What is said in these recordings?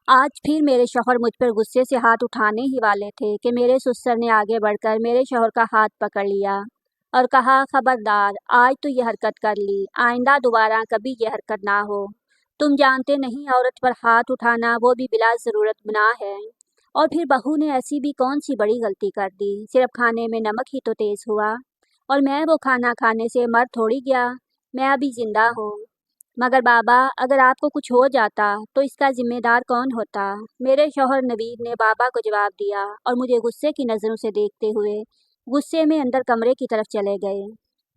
आज फिर मेरे शौहर मुझ पर गुस्से से हाथ उठाने ही वाले थे कि मेरे ससुर ने आगे बढ़कर मेरे शौहर का हाथ पकड़ लिया और कहा, खबरदार, आज तो ये हरकत कर ली, आइंदा दोबारा कभी ये हरकत ना हो। तुम जानते नहीं औरत पर हाथ उठाना वो भी बिला ज़रूरत गुनाह है। और फिर बहू ने ऐसी भी कौन सी बड़ी गलती कर दी, सिर्फ खाने में नमक ही तो तेज़ हुआ और मैं वो खाना खाने से मर थोड़ी गया, मैं अभी ज़िंदा हूँ। मगर बाबा, अगर आपको कुछ हो जाता तो इसका जिम्मेदार कौन होता? मेरे शौहर नवीद ने बाबा को जवाब दिया और मुझे गुस्से की नज़रों से देखते हुए गुस्से में अंदर कमरे की तरफ चले गए।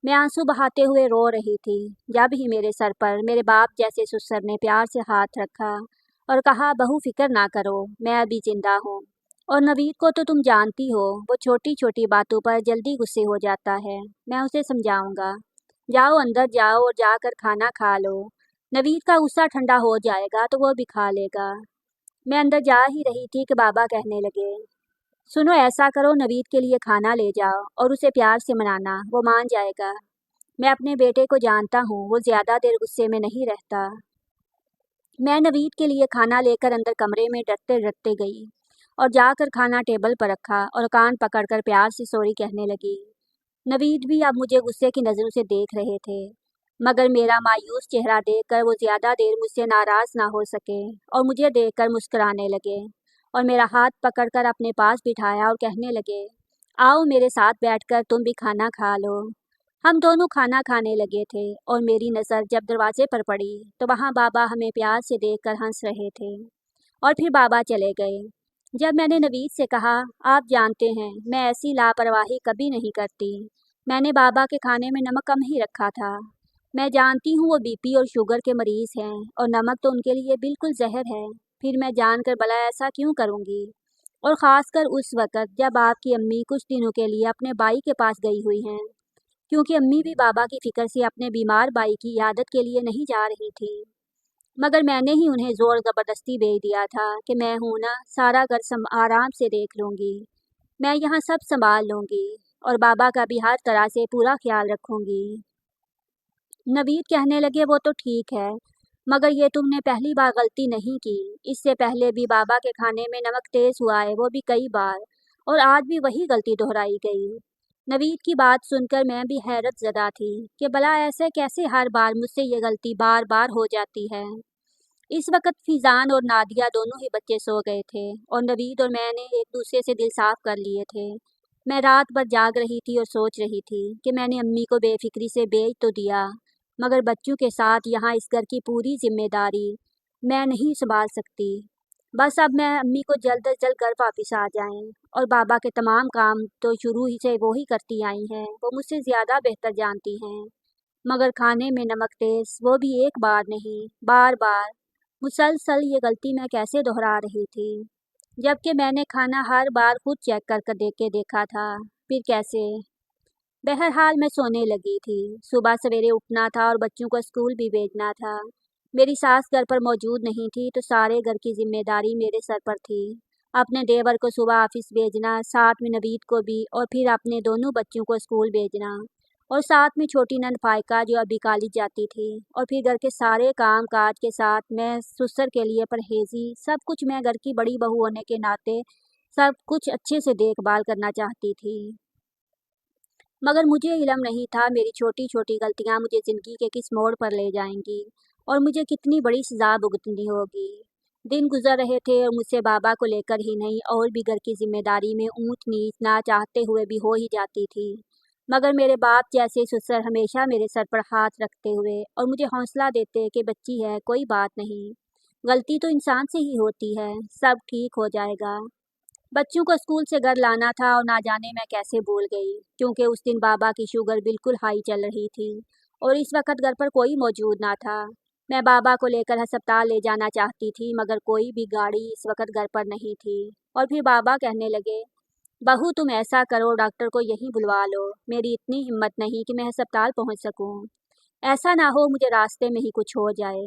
मैं आंसू बहाते हुए रो रही थी जब ही मेरे सर पर मेरे बाप जैसे ससुर ने प्यार से हाथ रखा और कहा, बहू फिक्र ना करो, मैं अभी जिंदा हूँ। और नवीद को तो तुम जानती हो, वो छोटी छोटी बातों पर जल्दी गुस्से हो जाता है। मैं उसे समझाऊंगा। जाओ अंदर जाओ और जाकर खाना खा लो। नवीद का गुस्सा ठंडा हो जाएगा तो वो भी खा लेगा। मैं अंदर जा ही रही थी कि बाबा कहने लगे, सुनो, ऐसा करो, नवीद के लिए खाना ले जाओ और उसे प्यार से मनाना, वो मान जाएगा। मैं अपने बेटे को जानता हूँ, वो ज़्यादा देर गुस्से में नहीं रहता। मैं नवीद के लिए खाना लेकर अंदर कमरे में डरते डरते गई और जाकर खाना टेबल पर रखा और कान पकड़कर प्यार से सॉरी कहने लगी। नवीद भी अब मुझे गुस्से की नज़रों से देख रहे थे, मगर मेरा मायूस चेहरा देखकर वो ज़्यादा देर मुझसे नाराज़ ना हो सके और मुझे देखकर मुस्कुराने लगे और मेरा हाथ पकड़कर अपने पास बिठाया और कहने लगे, आओ मेरे साथ बैठकर तुम भी खाना खा लो। हम दोनों खाना खाने लगे थे और मेरी नज़र जब दरवाजे पर पड़ी तो वहाँ बाबा हमें प्यार से देखकर हंस रहे थे और फिर बाबा चले गए। जब मैंने नवीद से कहा, आप जानते हैं मैं ऐसी लापरवाही कभी नहीं करती, मैंने बाबा के खाने में नमक कम ही रखा था। मैं जानती हूँ वो बीपी और शुगर के मरीज़ हैं और नमक तो उनके लिए बिल्कुल जहर है, फिर मैं जानकर भला ऐसा क्यों करूँगी? और ख़ासकर उस वक़्त जब आपकी अम्मी कुछ दिनों के लिए अपने भाई के पास गई हुई हैं, क्योंकि अम्मी भी बाबा की फ़िक्र से अपने बीमार भाई की इयादत के लिए नहीं जा रही थी। मगर मैंने ही उन्हें ज़ोर ज़बरदस्ती भेज दिया था कि मैं हूँ ना, सारा घर आराम से देख लूँगी, मैं यहाँ सब संभाल लूँगी और बाबा का भी हर तरह से पूरा ख्याल रखूँगी। नवीद कहने लगे, वो तो ठीक है, मगर ये तुमने पहली बार गलती नहीं की, इससे पहले भी बाबा के खाने में नमक तेज़ हुआ है, वो भी कई बार, और आज भी वही गलती दोहराई गई। नवीद की बात सुनकर मैं भी हैरत ज़दा थी कि भला ऐसे कैसे हर बार मुझसे ये गलती बार बार हो जाती है। इस वक्त फिजान और नादिया दोनों ही बच्चे सो गए थे और नवीद और मैंने एक दूसरे से दिल साफ कर लिए थे। मैं रात भर जाग रही थी और सोच रही थी कि मैंने अम्मी को बेफिक्री से भेज तो दिया, मगर बच्चों के साथ यहाँ इस घर की पूरी जिम्मेदारी मैं नहीं संभाल सकती। बस अब मैं अम्मी को जल्द अज जल्द घर वापिस आ जाएं और बाबा के तमाम काम तो शुरू ही से वो ही करती आई हैं, वो मुझसे ज़्यादा बेहतर जानती हैं। मगर खाने में नमक तेज़, वो भी एक बार नहीं, बार बार, मुसलसल ये गलती मैं कैसे दोहरा रही थी, जबकि मैंने खाना हर बार खुद चेक कर देख के देखा था। फिर कैसे? बहरहाल मैं सोने लगी थी। सुबह सवेरे उठना था और बच्चों को स्कूल भी भेजना था। मेरी सास घर पर मौजूद नहीं थी तो सारे घर की जिम्मेदारी मेरे सर पर थी। अपने देवर को सुबह ऑफिस भेजना, साथ में नवीद को भी, और फिर अपने दोनों बच्चों को स्कूल भेजना, और साथ में छोटी नंद फायका जो अभी कॉलेज जाती थी, और फिर घर के सारे काम काज के साथ मैं ससुर के लिए परहेजी, सब कुछ मैं घर की बड़ी बहू होने के नाते सब कुछ अच्छे से देखभाल करना चाहती थी। मगर मुझे इल्म नहीं था मेरी छोटी छोटी गलतियां मुझे ज़िंदगी के किस मोड़ पर ले जाएंगी और मुझे कितनी बड़ी सज़ा भुगतनी होगी। दिन गुजर रहे थे और मुझसे बाबा को लेकर ही नहीं और भी घर की जिम्मेदारी में ऊंच नीच ना चाहते हुए भी हो ही जाती थी। मगर मेरे बाप जैसे ससुर हमेशा मेरे सर पर हाथ रखते हुए और मुझे हौसला देते कि बच्ची है, कोई बात नहीं, गलती तो इंसान से ही होती है, सब ठीक हो जाएगा। बच्चों को स्कूल से घर लाना था और ना जाने मैं कैसे भूल गई, क्योंकि उस दिन बाबा की शुगर बिल्कुल हाई चल रही थी और इस वक्त घर पर कोई मौजूद ना था। मैं बाबा को लेकर अस्पताल ले जाना चाहती थी, मगर कोई भी गाड़ी इस वक्त घर पर नहीं थी। और फिर बाबा कहने लगे, बहू तुम ऐसा करो, डॉक्टर को यहीं बुलवा लो, मेरी इतनी हिम्मत नहीं कि मैं अस्पताल पहुंच सकूं। ऐसा ना हो मुझे रास्ते में ही कुछ हो जाए।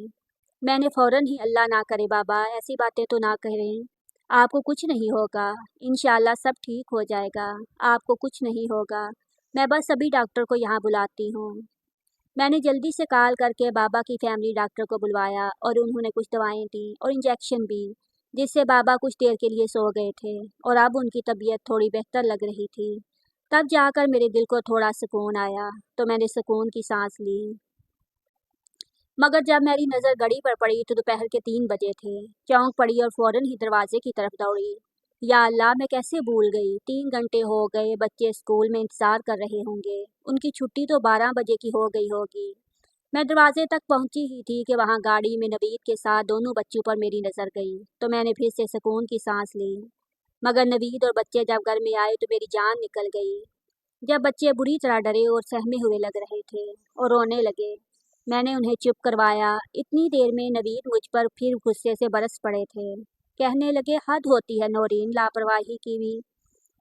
मैंने फौरन ही, अल्लाह ना करे बाबा, ऐसी बातें तो ना करें, आपको कुछ नहीं होगा, इंशाल्लाह सब ठीक हो जाएगा, आपको कुछ नहीं होगा, मैं बस अभी डॉक्टर को यहाँ बुलाती हूँ। मैंने जल्दी से कॉल करके बाबा की फैमिली डॉक्टर को बुलवाया और उन्होंने कुछ दवाएं दी और इंजेक्शन भी। जिससे बाबा कुछ देर के लिए सो गए थे और अब उनकी तबीयत थोड़ी बेहतर लग रही थी। तब जाकर मेरे दिल को थोड़ा सुकून आया तो मैंने सुकून की सांस ली। मगर जब मेरी नज़र घड़ी पर पड़ी तो दोपहर के 3 बजे थे। चौंक पड़ी और फौरन ही दरवाजे की तरफ दौड़ी। या अल्लाह, मैं कैसे भूल गई। 3 घंटे हो गए, बच्चे स्कूल में इंतज़ार कर रहे होंगे। उनकी छुट्टी तो 12 बजे की हो गई होगी। मैं दरवाजे तक पहुंची ही थी कि वहां गाड़ी में नवीद के साथ दोनों बच्चों पर मेरी नज़र गई तो मैंने फिर से सुकून की सांस ली। मगर नवीद और बच्चे जब घर में आए तो मेरी जान निकल गई। जब बच्चे बुरी तरह डरे और सहमे हुए लग रहे थे और रोने लगे, मैंने उन्हें चुप करवाया। इतनी देर में नवीद मुझ पर फिर गुस्से से बरस पड़े थे। कहने लगे, हद होती है नौरीन, लापरवाही की भी।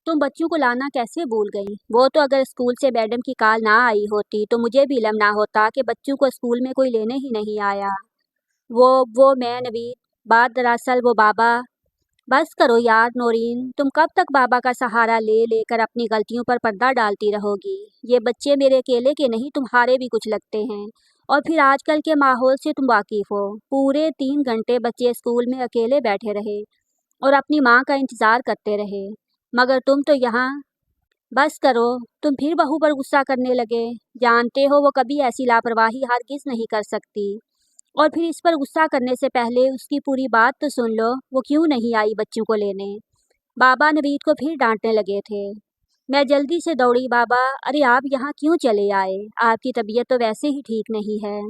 तुम बच्चों को लाना कैसे भूल गई। वो तो अगर स्कूल से मैडम की कॉल ना आई होती तो मुझे भी इल्म ना होता कि बच्चों को स्कूल में कोई लेने ही नहीं आया। वो मैं नवीद, बात दरअसल वो बाबा। बस करो यार नौरीन, तुम कब तक बाबा का सहारा ले लेकर अपनी गलतियों पर पर्दा डालती रहोगी। ये बच्चे मेरे अकेले के नहीं, तुम्हारे भी कुछ लगते हैं। और फिर आजकल के माहौल से तुम वाकिफ हो। पूरे 3 घंटे बच्चे स्कूल में अकेले बैठे रहे और अपनी माँ का इंतज़ार करते रहे। मगर तुम तो यहाँ। बस करो। तुम फिर बहू पर गुस्सा करने लगे। जानते हो वो कभी ऐसी लापरवाही हरगिज़ नहीं कर सकती। और फिर इस पर गुस्सा करने से पहले उसकी पूरी बात तो सुन लो, वो क्यों नहीं आई बच्चों को लेने। बाबा नवीद को फिर डांटने लगे थे। मैं जल्दी से दौड़ी। बाबा, अरे आप यहाँ क्यों चले आए। आपकी तबीयत तो वैसे ही ठीक नहीं है।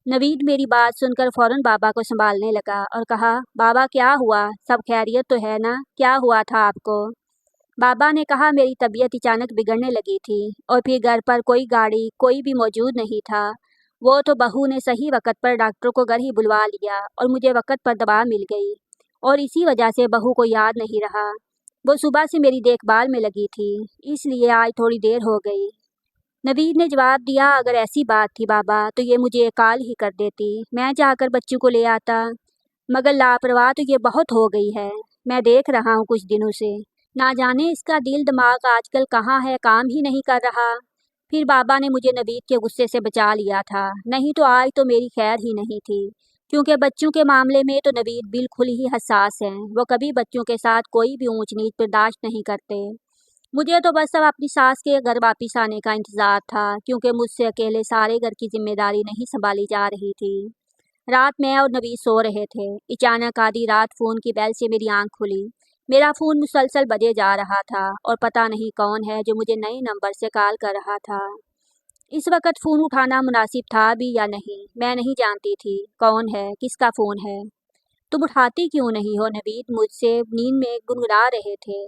नवीद मेरी बात सुनकर फौरन बाबा को संभालने लगा और कहा, बाबा क्या हुआ, सब खैरियत तो है ना, क्या हुआ था आपको। बाबा ने कहा, मेरी तबीयत अचानक बिगड़ने लगी थी और फिर घर पर कोई गाड़ी कोई भी मौजूद नहीं था। वो तो बहू ने सही वक्त पर डॉक्टर को घर ही बुलवा लिया और मुझे वक्त पर दवा मिल गई और इसी वजह से बहू को याद नहीं रहा। वो सुबह से मेरी देखभाल में लगी थी, इसलिए आज थोड़ी देर हो गई। नवीद ने जवाब दिया, अगर ऐसी बात थी बाबा तो ये मुझे कॉल ही कर देती, मैं जाकर बच्चों को ले आता। मगर लापरवाह तो ये बहुत हो गई है। मैं देख रहा हूँ कुछ दिनों से, ना जाने इसका दिल दिमाग आजकल कहाँ है, काम ही नहीं कर रहा। फिर बाबा ने मुझे नवीद के गुस्से से बचा लिया था, नहीं तो आज तो मेरी खैर ही नहीं थी। क्योंकि बच्चों के मामले में तो नवीद बिल्कुल ही हसास हैं। वो कभी बच्चों के साथ कोई भी ऊंच नीच बर्दाश्त नहीं करते। मुझे तो बस अब अपनी सास के घर वापिस आने का इंतज़ार था, क्योंकि मुझसे अकेले सारे घर की जिम्मेदारी नहीं संभाली जा रही थी। रात मैं और नवीद सो रहे थे। अचानक आधी रात फ़ोन की बेल से मेरी आंख खुली। मेरा फ़ोन मुसलसल बजे जा रहा था और पता नहीं कौन है जो मुझे नए नंबर से कॉल कर रहा था। इस वक्त फ़ोन उठाना मुनासिब था भी या नहीं, मैं नहीं जानती थी। कौन है, किसका फ़ोन है। तुम उठाती क्यों नहीं हो नवीद, मुझसे नींद में गुनगुना रहे थे।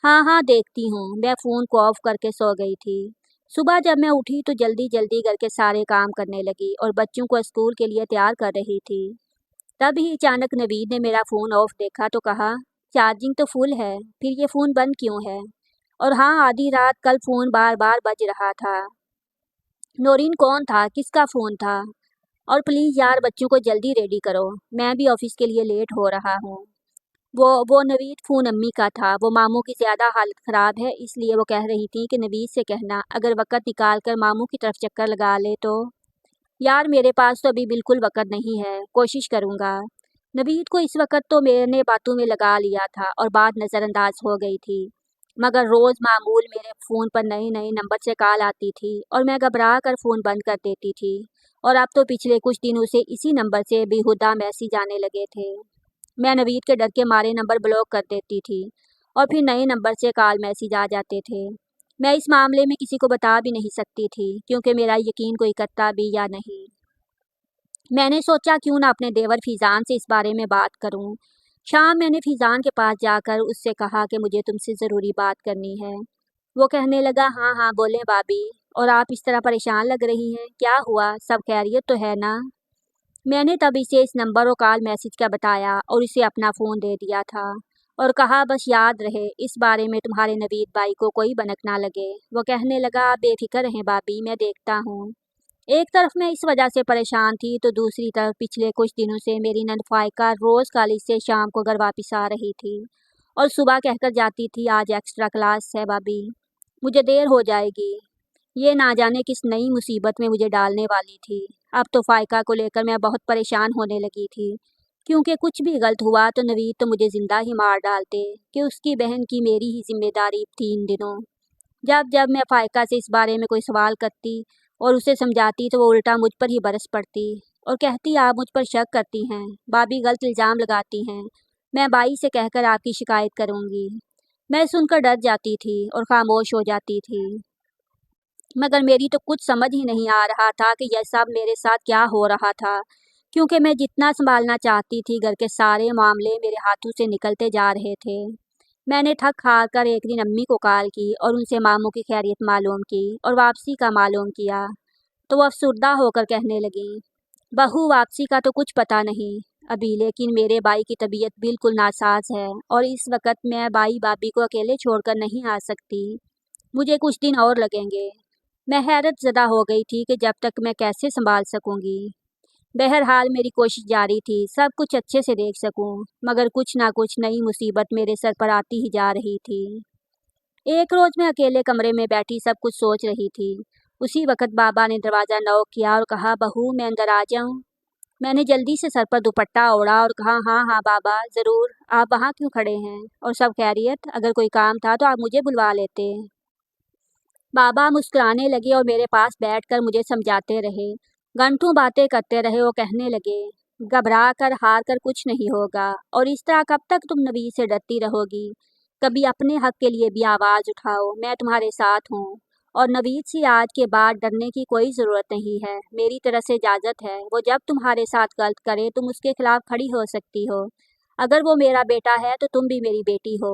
हाँ हाँ, देखती हूँ। मैं फ़ोन को ऑफ करके सो गई थी। सुबह जब मैं उठी तो जल्दी जल्दी घर के सारे काम करने लगी और बच्चों को स्कूल के लिए तैयार कर रही थी। तभी अचानक नवीद ने मेरा फ़ोन ऑफ देखा तो कहा, चार्जिंग तो फुल है, फिर ये फ़ोन बंद क्यों है। और हाँ, आधी रात कल फ़ोन बार बार बज रहा था। नौरीन कौन था, किसका फ़ोन था। और प्लीज़ यार बच्चों को जल्दी रेडी करो, मैं भी ऑफिस के लिए लेट हो रहा हूँ। वो नवीद फ़ोन अम्मी का था। वो मामू की ज़्यादा हालत ख़राब है, इसलिए वो कह रही थी कि नवीद से कहना अगर वक़्त निकाल कर मामू की तरफ चक्कर लगा ले तो। यार मेरे पास तो अभी बिल्कुल वक़्त नहीं है, कोशिश करूँगा। नवीद को इस वक़्त तो मैंने बातों में लगा लिया था और बात नज़रअंदाज हो गई थी। मगर रोज़ मामूल मेरे फ़ोन पर नए नए नंबर से कॉल आती थी और मैं घबरा कर फ़ोन बंद कर देती थी। और अब तो पिछले कुछ दिनों से इसी नंबर से बेहुदा मैसेज आने लगे थे। मैं नवीद के डर के मारे नंबर ब्लॉक कर देती थी और फिर नए नंबर से कॉल मैसेज आ जाते थे। मैं इस मामले में किसी को बता भी नहीं सकती थी, क्योंकि मेरा यकीन कोई करता भी या नहीं। मैंने सोचा क्यों ना अपने देवर फीज़ान से इस बारे में बात करूं। शाम मैंने फीज़ान के पास जाकर उससे कहा कि मुझे तुमसे ज़रूरी बात करनी है। वो कहने लगा, हाँ हाँ बोलें भाभी। और आप इस तरह परेशान लग रही हैं, क्या हुआ, सब खैरियत तो है ना। मैंने तब इसे इस नंबर और कॉल मैसेज का बताया और इसे अपना फ़ोन दे दिया था और कहा, बस याद रहे इस बारे में तुम्हारे नवीद भाई को कोई भनक ना लगे। वो कहने लगा, आप बेफिक्र रहें भाभी, मैं देखता हूँ। एक तरफ मैं इस वजह से परेशान थी तो दूसरी तरफ पिछले कुछ दिनों से मेरी नंद फाइका रोज़ कॉलेज से शाम को घर वापस आ रही थी और सुबह कहकर जाती थी, आज एक्स्ट्रा क्लास है भाभी, मुझे देर हो जाएगी। ये ना जाने किस नई मुसीबत में मुझे डालने वाली थी। अब तो फाइका को लेकर मैं बहुत परेशान होने लगी थी। क्योंकि कुछ भी गलत हुआ तो नवीद तो मुझे ज़िंदा ही मार डालते कि उसकी बहन की मेरी ही जिम्मेदारी थी इन दिनों। जब जब मैं फ़ाइका से इस बारे में कोई सवाल करती और उसे समझाती तो वो उल्टा मुझ पर ही बरस पड़ती और कहती आप मुझ पर शक करती हैं, भाभी गलत इल्ज़ाम लगाती हैं, मैं बाई से कहकर आपकी शिकायत करूँगी। मैं सुनकर डर जाती थी और खामोश हो जाती थी, मगर मेरी तो कुछ समझ ही नहीं आ रहा था कि यह सब मेरे साथ क्या हो रहा था, क्योंकि मैं जितना संभालना चाहती थी घर के सारे मामले मेरे हाथों से निकलते जा रहे थे। मैंने थक हार कर एक दिन अम्मी को कॉल की और उनसे मामू की खैरियत मालूम की और वापसी का मालूम किया, तो वो अफसुर्दा होकर कहने लगी, बहू वापसी का तो कुछ पता नहीं अभी, लेकिन मेरे भाई की तबीयत बिल्कुल नासाज है और इस वक्त मैं भाई भाभी को अकेले छोड़कर नहीं आ सकती, मुझे कुछ दिन और लगेंगे। मैं हैरत ज़दा हो गई थी कि जब तक मैं कैसे संभाल सकूंगी। बहरहाल मेरी कोशिश जारी थी सब कुछ अच्छे से देख सकूं, मगर कुछ ना कुछ नई मुसीबत मेरे सर पर आती ही जा रही थी। एक रोज़ मैं अकेले कमरे में बैठी सब कुछ सोच रही थी। उसी वक्त बाबा ने दरवाज़ा नॉक किया और कहा, बहू मैं अंदर आ जाऊं? मैंने जल्दी से सर पर दुपट्टा ओढ़ा और कहा, हाँ हाँ बाबा ज़रूर, आप वहाँ क्यों खड़े हैं? और सब खैरियत? अगर कोई काम था तो आप मुझे बुलवा लेते। बाबा मुस्कुराने लगे और मेरे पास बैठकर मुझे समझाते रहे, घंटों बातें करते रहे। वो कहने लगे, घबरा कर हार कर कुछ नहीं होगा और इस तरह कब तक तुम नबी से डरती रहोगी? कभी अपने हक के लिए भी आवाज़ उठाओ, मैं तुम्हारे साथ हूँ। और नवीद से आज के बाद डरने की कोई ज़रूरत नहीं है, मेरी तरफ से इजाज़त है। वो जब तुम्हारे साथ गलत करे तुम उसके खिलाफ खड़ी हो सकती हो। अगर वो मेरा बेटा है तो तुम भी मेरी बेटी हो।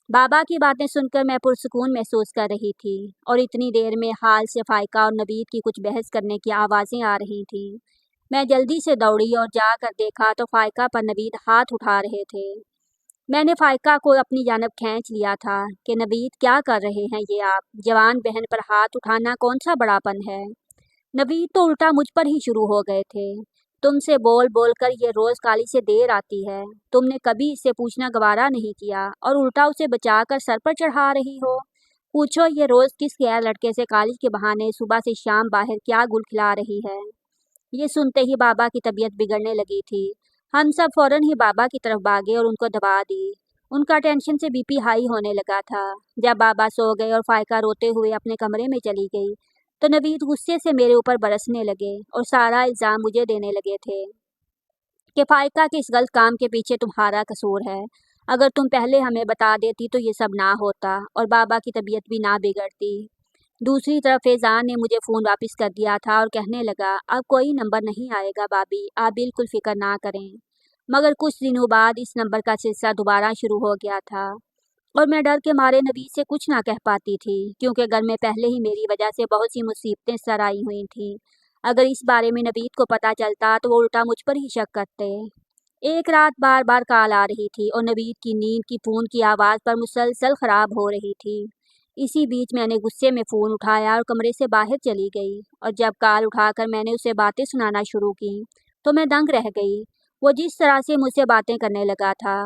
बाबा की बातें सुनकर मैं पुरसुकून महसूस कर रही थी और इतनी देर में हाल से फ़ाइका और नवीद की कुछ बहस करने की आवाज़ें आ रही थीं। मैं जल्दी से दौड़ी और जाकर देखा तो फ़ाइका पर नवीद हाथ उठा रहे थे। मैंने फ़ाइका को अपनी जानब खींच लिया था कि नवीद क्या कर रहे हैं ये आप? जवान बहन पर हाथ उठाना कौन सा बड़ापन है? नवीद तो उल्टा मुझ पर ही शुरू हो गए थे, तुमसे बोल बोल कर ये रोज़ काली से देर आती है, तुमने कभी इससे पूछना गवारा नहीं किया और उल्टा उसे बचाकर सर पर चढ़ा रही हो। पूछो ये रोज़ किस गैर लड़के से काली के बहाने सुबह से शाम बाहर क्या गुल खिला रही है। ये सुनते ही बाबा की तबीयत बिगड़ने लगी थी। हम सब फौरन ही बाबा की तरफ भागे और उनको दबा दी। उनका टेंशन से बीपी हाई होने लगा था। जब बाबा सो गए और फ़ाइका रोते हुए अपने कमरे में चली गई तो नवीद गुस्से से मेरे ऊपर बरसने लगे और सारा इल्ज़ाम मुझे देने लगे थे कि फ़ाइका के इस गलत काम के पीछे तुम्हारा कसूर है। अगर तुम पहले हमें बता देती तो ये सब ना होता और बाबा की तबीयत भी ना बिगड़ती। दूसरी तरफ फैज़ान ने मुझे फ़ोन वापस कर दिया था और कहने लगा, अब कोई नंबर नहीं आएगा भाभी, आप बिल्कुल फ़िक्र ना करें। मगर कुछ दिनों बाद इस नंबर का सिलसिला दोबारा शुरू हो गया था और मैं डर के मारे नवीद से कुछ ना कह पाती थी, क्योंकि घर में पहले ही मेरी वजह से बहुत सी मुसीबतें सर आई हुई थीं। अगर इस बारे में नवीद को पता चलता तो वो उल्टा मुझ पर ही शक करते। एक रात बार बार कॉल आ रही थी और नवीद की नींद की फ़ोन की आवाज़ पर मुसलसल ख़राब हो रही थी। इसी बीच मैंने गुस्से में फ़ोन उठाया और कमरे से बाहर चली गई और जब कॉल उठाकर मैंने उसे बातें सुनाना शुरू की तो मैं दंग रह गई। वो जिस तरह से मुझसे बातें करने लगा था,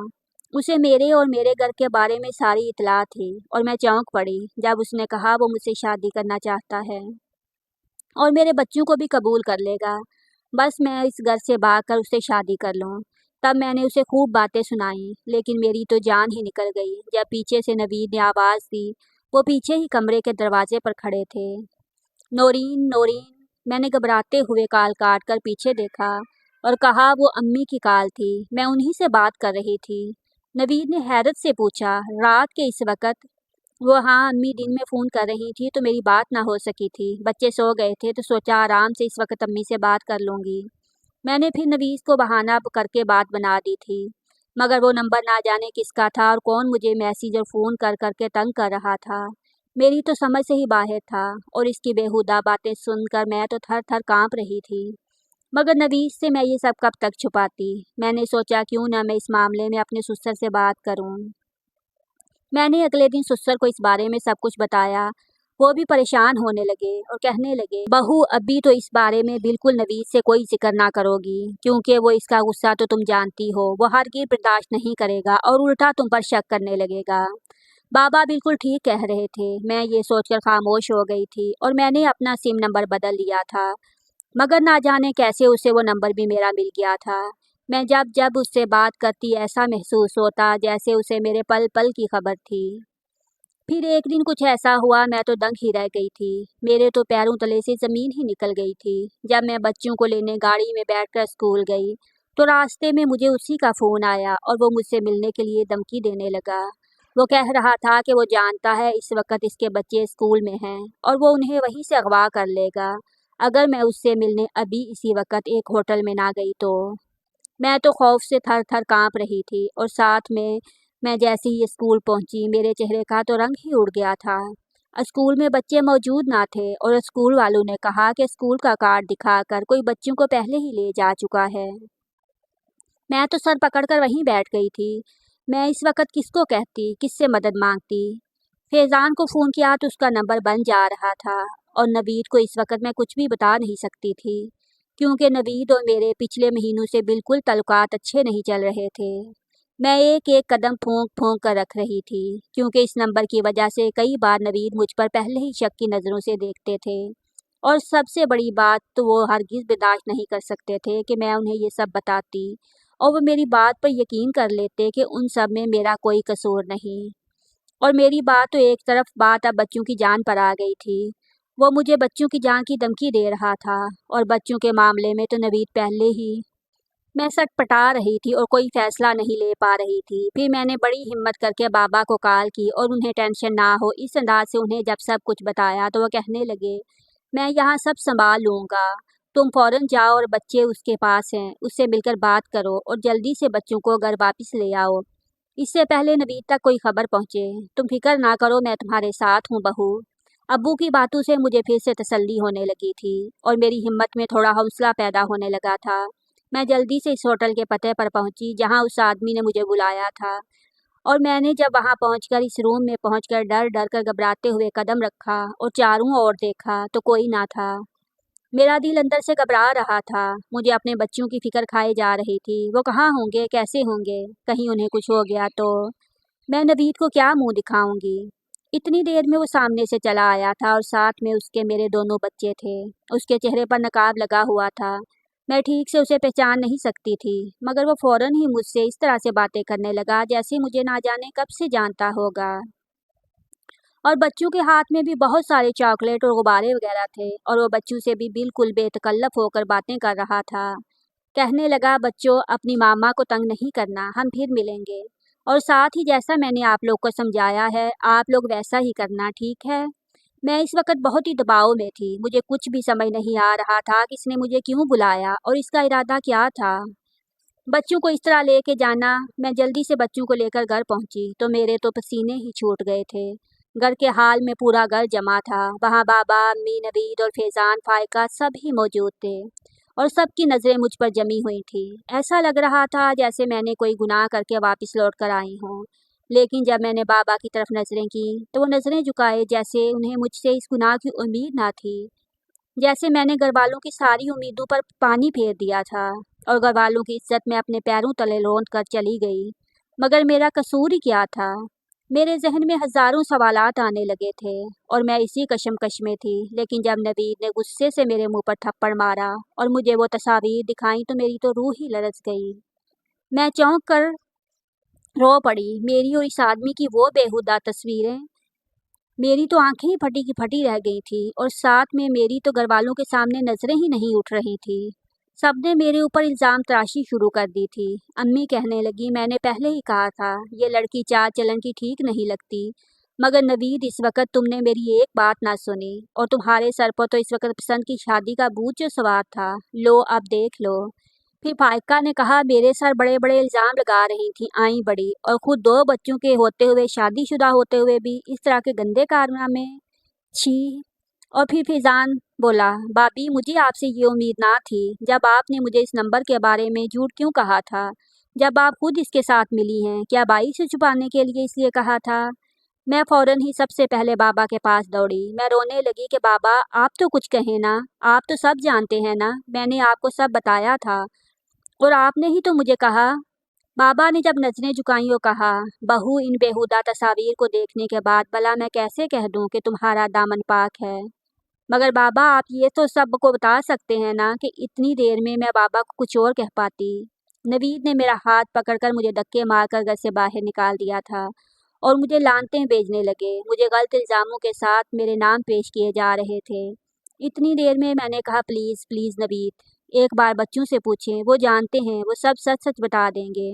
उसे मेरे और मेरे घर के बारे में सारी इत्तला थी और मैं चौंक पड़ी जब उसने कहा वो मुझसे शादी करना चाहता है और मेरे बच्चों को भी कबूल कर लेगा, बस मैं इस घर से भागकर उससे शादी कर लूँ। तब मैंने उसे खूब बातें सुनाई, लेकिन मेरी तो जान ही निकल गई जब पीछे से नवीद ने आवाज़ दी। वो पीछे ही कमरे के दरवाजे पर खड़े थे। नौरीन नौरीन, मैंने घबराते हुए कॉल काट कर पीछे देखा और कहा वो अम्मी की कॉल थी, मैं उन्हीं से बात कर रही थी। नवीद ने हैरत से पूछा, रात के इस वक्त? वो हाँ अम्मी दिन में फ़ोन कर रही थी तो मेरी बात ना हो सकी थी, बच्चे सो गए थे तो सोचा आराम से इस वक्त अम्मी से बात कर लूँगी। मैंने फिर नवीस को बहाना करके बात बना दी थी, मगर वो नंबर ना जाने किसका था और कौन मुझे मैसेज और फ़ोन कर करके तंग कर रहा था, मेरी तो समझ से ही बाहर था। और इसकी बेहुदा बातें सुनकर मैं तो थर थर काँप रही थी। मगर नवीस से मैं ये सब कब तक छुपाती। मैंने सोचा क्यों ना मैं इस मामले में अपने ससुर से बात करूं। मैंने अगले दिन ससुर को इस बारे में सब कुछ बताया। वो भी परेशान होने लगे और कहने लगे, बहू अभी तो इस बारे में बिल्कुल नवीद से कोई जिक्र ना करोगी, क्योंकि वो इसका गुस्सा तो तुम जानती हो, वो हरगिज़ बर्दाश्त नहीं करेगा और उल्टा तुम पर शक करने लगेगा। बाबा बिल्कुल ठीक कह रहे थे। मैं ये सोचकर खामोश हो गई थी और मैंने अपना सिम नंबर बदल लिया था, मगर ना जाने कैसे उसे वो नंबर भी मेरा मिल गया था। میں جب جب اس سے بات کرتی ایسا محسوس ہوتا جیسے اسے میرے پل پل کی خبر تھی۔ پھر ایک دن کچھ ایسا ہوا میں تو دنگ ہی رہ گئی تھی، میرے تو پیروں تلے سے زمین ہی نکل گئی تھی۔ جب میں بچوں کو لینے گاڑی میں بیٹھ کر اسکول گئی تو راستے میں مجھے اسی کا فون آیا اور وہ مجھ سے ملنے کے لیے دھمکی دینے لگا۔ وہ کہہ رہا تھا کہ وہ جانتا ہے اس وقت اس کے بچے اسکول میں ہیں اور وہ انہیں وہیں سے اغوا کر لے گا اگر میں اس سے ملنے ابھی اسی وقت ایک ہوٹل میں نہ گئی تو۔ میں تو خوف سے تھر تھر کانپ رہی تھی اور ساتھ میں جیسے ہی اسکول پہنچی میرے چہرے کا تو رنگ ہی اڑ گیا تھا۔ اسکول میں بچے موجود نہ تھے اور اسکول والوں نے کہا کہ اسکول کا کارڈ دکھا کر کوئی بچوں کو پہلے ہی لے جا چکا ہے۔ میں تو سر پکڑ کر وہیں بیٹھ گئی تھی۔ میں اس وقت کس کو کہتی، کس سے مدد مانگتی؟ فیضان کو فون کیا تو اس کا نمبر بند جا رہا تھا اور نوید کو اس وقت میں کچھ بھی بتا نہیں سکتی تھی کیونکہ نوید اور میرے پچھلے مہینوں سے بالکل تعلقات اچھے نہیں چل رہے تھے۔ میں ایک ایک قدم پھونک پھونک کر رکھ رہی تھی کیونکہ اس نمبر کی وجہ سے کئی بار نوید مجھ پر پہلے ہی شک کی نظروں سے دیکھتے تھے اور سب سے بڑی بات تو وہ ہرگز برداشت نہیں کر سکتے تھے کہ میں انہیں یہ سب بتاتی اور وہ میری بات پر یقین کر لیتے کہ ان سب میں میرا کوئی قصور نہیں۔ اور میری بات تو ایک طرف بات اب بچوں کی جان پر آ گئی تھی، وہ مجھے بچوں کی جان کی دھمکی دے رہا تھا اور بچوں کے معاملے میں تو نوید پہلے ہی۔ میں سٹ پٹا رہی تھی اور کوئی فیصلہ نہیں لے پا رہی تھی۔ پھر میں نے بڑی ہمت کر کے بابا کو کال کی اور انہیں ٹینشن نہ ہو اس انداز سے انہیں جب سب کچھ بتایا تو وہ کہنے لگے میں یہاں سب سنبھال لوں گا، تم فوراً جاؤ اور بچے اس کے پاس ہیں اس سے مل کر بات کرو اور جلدی سے بچوں کو گھر واپس لے آؤ اس سے پہلے نوید تک کوئی خبر پہنچے۔ تم فکر نہ کرو، میں تمہارے ساتھ ہوں بہو۔ ابو کی باتوں سے مجھے پھر سے تسلی ہونے لگی تھی اور میری ہمت میں تھوڑا حوصلہ پیدا ہونے لگا تھا۔ میں جلدی سے اس ہوٹل کے پتے پر پہنچی جہاں اس آدمی نے مجھے بلایا تھا اور میں نے جب وہاں پہنچ کر اس روم میں پہنچ کر ڈر ڈر کر گھبراتے ہوئے قدم رکھا اور چاروں اور دیکھا تو کوئی نہ تھا۔ میرا دل اندر سے گھبرا رہا تھا، مجھے اپنے بچوں کی فکر کھائی جا رہی تھی۔ وہ کہاں ہوں گے، کیسے ہوں گے، کہیں انہیں کچھ ہو گیا تو میں نوید کو کیا منہ دکھاؤں گی؟ اتنی دیر میں وہ سامنے سے چلا آیا تھا اور ساتھ میں اس کے میرے دونوں بچے تھے۔ اس کے چہرے پر نقاب لگا ہوا تھا، میں ٹھیک سے اسے پہچان نہیں سکتی تھی مگر وہ فوراً ہی مجھ سے اس طرح سے باتیں کرنے لگا جیسے مجھے نہ جانے کب سے جانتا ہوگا۔ اور بچوں کے ہاتھ میں بھی بہت سارے چاکلیٹ اور غبارے وغیرہ تھے اور وہ بچوں سے بھی بالکل بے تکلف ہو کر باتیں کر رہا تھا۔ کہنے لگا بچوں اپنی ماما کو تنگ نہیں کرنا، ہم پھر ملیں گے اور ساتھ ہی جیسا میں نے آپ لوگ کو سمجھایا ہے آپ لوگ ویسا ہی کرنا، ٹھیک ہے؟ میں اس وقت بہت ہی دباؤ میں تھی، مجھے کچھ بھی سمجھ نہیں آ رہا تھا کہ اس نے مجھے کیوں بلایا اور اس کا ارادہ کیا تھا۔ بچوں کو اس طرح لے کے جانا، میں جلدی سے بچوں کو لے کر گھر پہنچی تو میرے تو پسینے ہی چھوٹ گئے تھے۔ گھر کے حال میں پورا گھر جمع تھا، وہاں بابا، امی، نوید اور فیضان، فائقہ سب ہی موجود تھے اور سب کی نظریں مجھ پر جمی ہوئی تھی۔ ایسا لگ رہا تھا جیسے میں نے کوئی گناہ کر کے واپس لوٹ کر آئی ہوں، لیکن جب میں نے بابا کی طرف نظریں کی تو وہ نظریں جھکائے جیسے انہیں مجھ سے اس گناہ کی امید نہ تھی، جیسے میں نے گھر والوں کی ساری امیدوں پر پانی پھیر دیا تھا اور گھر والوں کی عزت میں اپنے پیروں تلے لوند کر چلی گئی۔ مگر میرا قصور ہی کیا تھا؟ میرے ذہن میں ہزاروں سوالات آنے لگے تھے اور میں اسی کشمکش میں تھی، لیکن جب نوید نے غصے سے میرے منہ پر تھپڑ مارا اور مجھے وہ تصاویر دکھائیں تو میری تو روح ہی لرز گئی۔ میں چونک کر رو پڑی، میری اور اس آدمی کی وہ بےہودہ تصویریں، میری تو آنکھیں ہی پھٹی کی پھٹی رہ گئی تھی اور ساتھ میں میری تو گھر والوں کے سامنے نظریں ہی نہیں اٹھ رہی تھی۔ سب نے میرے اوپر الزام تراشی شروع کر دی تھی۔ امی کہنے لگی میں نے پہلے ہی کہا تھا یہ لڑکی چال چلن کی ٹھیک نہیں لگتی، مگر نوید اس وقت تم نے میری ایک بات نہ سنی اور تمہارے سر پر تو اس وقت پسند کی شادی کا بوجھ جو سوار تھا، لو اب دیکھ لو۔ پھر فائقہ نے کہا میرے سر بڑے بڑے الزام لگا رہی تھی آئیں بڑی، اور خود 2 بچوں کے ہوتے ہوئے، شادی شدہ ہوتے ہوئے بھی اس طرح کے گندے کارنامے، چھی۔ اور پھر فیضان بولا بابی مجھے آپ سے یہ امید نہ تھی، جب آپ نے مجھے اس نمبر کے بارے میں جھوٹ کیوں کہا تھا؟ جب آپ خود اس کے ساتھ ملی ہیں کیا بائی سے چھپانے کے لیے اس لیے کہا تھا؟ میں فوراً ہی سب سے پہلے بابا کے پاس دوڑی، میں رونے لگی کہ بابا آپ تو کچھ کہیں نا، آپ تو سب جانتے ہیں نا، میں نے آپ کو سب بتایا تھا اور آپ نے ہی تو مجھے کہا۔ بابا نے جب نظریں جھکائیں اور کہا بہو ان بیہودہ تصاویر کو دیکھنے کے بعد بھلا میں کیسے کہہ دوں کہ تمہارا دامن پاک ہے؟ مگر بابا آپ یہ تو سب کو بتا سکتے ہیں نا کہ اتنی دیر میں بابا کو کچھ اور کہہ پاتی۔ नवीद ने मेरा हाथ पकड़कर मुझे धक्के मारकर घर से बाहर निकाल दिया था और मुझे लानतें भेजने लगे। मुझे गलत इल्ज़ामों के साथ मेरे नाम पेश किए जा रहे थे। इतनी देर में मैंने कहा, प्लीज़ प्लीज़ नवीद, एक बार बच्चों से पूछें, वो जानते हैं, वो सब सच सच बता देंगे।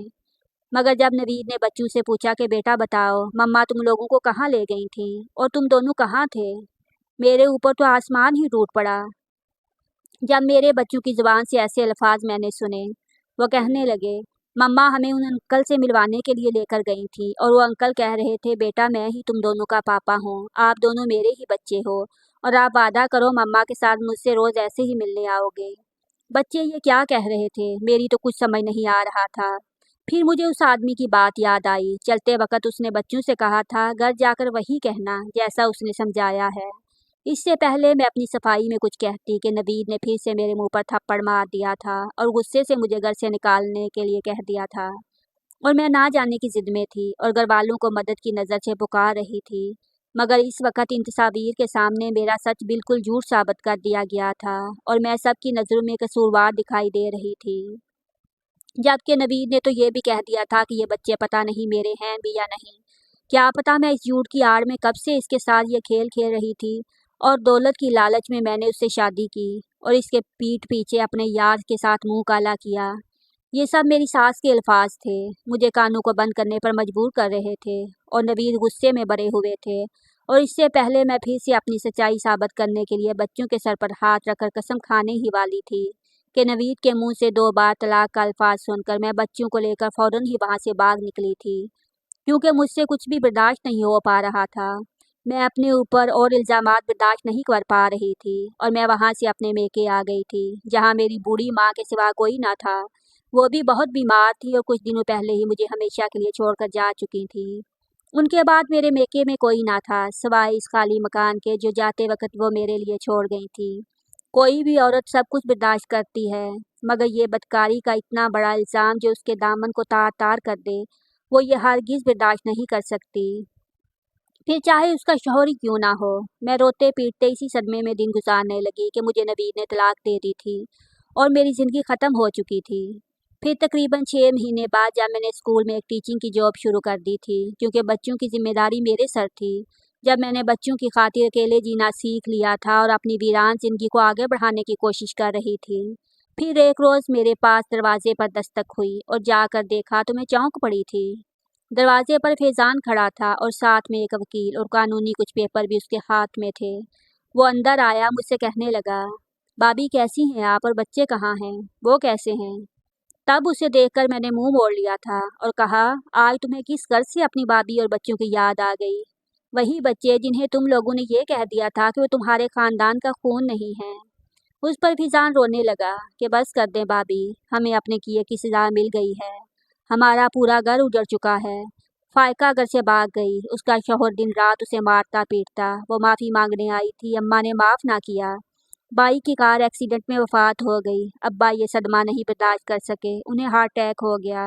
मगर जब नवीद ने बच्चों से पूछा कि बेटा बताओ, मम्मा तुम लोगों को कहाँ ले गई थी और तुम दोनों कहाँ थे, मेरे ऊपर तो आसमान ही टूट पड़ा। जब मेरे बच्चों की ज़ुबान से ऐसे अल्फाज मैंने सुने, वो कहने लगे, मम्मा हमें उन अंकल से मिलवाने के लिए लेकर गई थी और वो अंकल कह रहे थे, बेटा मैं ही तुम दोनों का पापा हूँ, आप दोनों मेरे ही बच्चे हो और आप वादा करो मम्मा के साथ मुझसे रोज़ ऐसे ही मिलने आओगे। बच्चे ये क्या कह रहे थे, मेरी तो कुछ समझ नहीं आ रहा था। फिर मुझे उस आदमी की बात याद आई। चलते वक्त उसने बच्चों से कहा था, घर जाकर वही कहना जैसा उसने समझाया है। इससे पहले मैं अपनी सफाई में कुछ कहती कि नवीद ने फिर से मेरे मुंह पर थप्पड़ मार दिया था और गुस्से से मुझे घर से निकालने के लिए कह दिया था और मैं ना जाने की जिद में थी और घर वालों को मदद की नज़र से पुकार रही थी। मगर इस वक्त इन तस्वीर के सामने मेरा सच बिल्कुल झूठ साबित कर दिया गया था और मैं सबकी नज़रों में कसूरवार दिखाई दे रही थी। जबकि नवीद ने तो ये भी कह दिया था कि ये बच्चे पता नहीं मेरे हैं भी या नहीं। क्या पता मैं इस झूठ की आड़ में कब से इसके साथ ये खेल खेल रही थी और दौलत की लालच में मैंने उससे शादी की और इसके पीठ पीछे अपने यार के साथ मुंह काला किया। ये सब मेरी सास के अल्फाज थे, मुझे कानों को बंद करने पर मजबूर कर रहे थे और नवीद गुस्से में भरे हुए थे। और इससे पहले मैं फिर से अपनी सच्चाई साबित करने के लिए बच्चों के सर पर हाथ रखकर कसम खाने ही वाली थी कि नवीद के मुंह से 2 बार तलाक का अल्फाज सुनकर मैं बच्चों को लेकर फौरन ही वहाँ से भाग निकली थी, क्योंकि मुझसे कुछ भी बर्दाश्त नहीं हो पा रहा था। मैं अपने ऊपर और इल्ज़ामात बर्दाश्त नहीं कर पा रही थी और मैं वहाँ से अपने मेके आ गई थी, जहाँ मेरी बूढ़ी माँ के सिवा कोई ना था। वो भी बहुत बीमार थी और कुछ दिनों पहले ही मुझे हमेशा के लिए छोड़कर जा चुकी थी। उनके बाद मेरे मेके में कोई ना था सिवाय इस खाली मकान के जो जाते वक्त वो मेरे लिए छोड़ गई थी। कोई भी औरत सब कुछ बर्दाश्त करती है, मगर ये बदकारी का इतना बड़ा इल्ज़ाम जो उसके दामन को तार तार कर दे, वो ये हरगिज़ बर्दाश्त नहीं कर सकती, फिर चाहे उसका शौहर ही क्यों ना हो। मैं रोते पीटते इसी सदमे में दिन गुजारने लगी कि मुझे नवीद ने तलाक दे दी थी और मेरी ज़िंदगी ख़त्म हो चुकी थी। फिर तकरीबन 6 महीने बाद जब मैंने स्कूल में एक टीचिंग की जॉब शुरू कर दी थी, क्योंकि बच्चों की जिम्मेदारी मेरे सर थी। जब मैंने बच्चों की खातिर अकेले जीना सीख लिया था और अपनी वीरान ज़िंदगी को आगे बढ़ाने की कोशिश कर रही थी, फिर एक रोज़ मेरे पास दरवाजे पर दस्तक हुई और जाकर देखा तो मैं चौंक पड़ी थी। दरवाजे पर फैज़ान खड़ा था और साथ में एक वकील और कानूनी कुछ पेपर भी उसके हाथ में थे। वो अंदर आया, मुझसे कहने लगा, भाभी कैसी हैं आप और बच्चे कहाँ हैं, वो कैसे हैं। तब उसे देखकर मैंने मुंह मोड़ लिया था और कहा, आज तुम्हें किस गर्ज से अपनी भाभी और बच्चों की याद आ गई। वही बच्चे जिन्हें तुम लोगों ने ये कह दिया था कि वो तुम्हारे खानदान का खून नहीं है। उस पर फैज़ान रोने लगा कि बस कर दें भाभी, हमें अपने किए की सज़ा मिल गई है। हमारा पूरा घर उजड़ चुका है। फायका घर से भाग गई, उसका शौहर दिन रात उसे मारता पीटता। वो माफ़ी मांगने आई थी, अम्मा ने माफ़ ना किया। बाई की कार एक्सीडेंट में वफात हो गई। अब्बा ये सदमा नहीं बर्दाश्त कर सके, उन्हें हार्ट अटैक हो गया।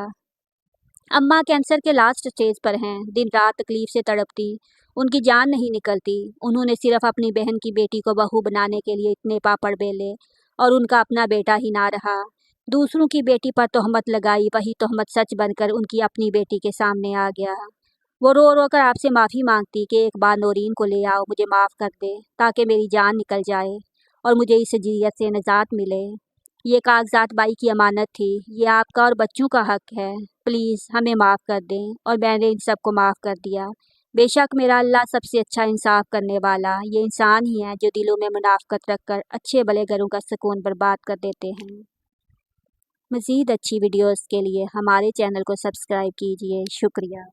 अम्मा कैंसर के लास्ट स्टेज पर हैं, दिन रात तकलीफ से तड़पती, उनकी जान नहीं निकलती। उन्होंने सिर्फ अपनी बहन की बेटी को बहू बनाने के लिए इतने पापड़ बेले और उनका अपना बेटा ही ना रहा। दूसरों की बेटी पर तोहमत लगाई, वही तोहमत सच बनकर उनकी अपनी बेटी के सामने आ गया। वो रो रो कर आपसे माफ़ी मांगती कि एक बार नौरीन को ले आओ, मुझे माफ़ कर दे ताकि मेरी जान निकल जाए और मुझे इस जियत से निजात मिले। ये कागजात बाई की अमानत थी, ये आपका और बच्चों का हक है। प्लीज़ हमें माफ़ कर दें। और मैंने इन सबको माफ़ कर दिया। बेशक मेरा अल्लाह सबसे अच्छा इंसाफ करने वाला ये इंसान ही है जो दिलों में मुनाफ़कत रखकर अच्छे भले घरों का सुकून बर्बाद कर देते हैं। मज़ीद अच्छी वीडियोज़ के लिए हमारे चैनल को सब्सक्राइब कीजिए। शुक्रिया।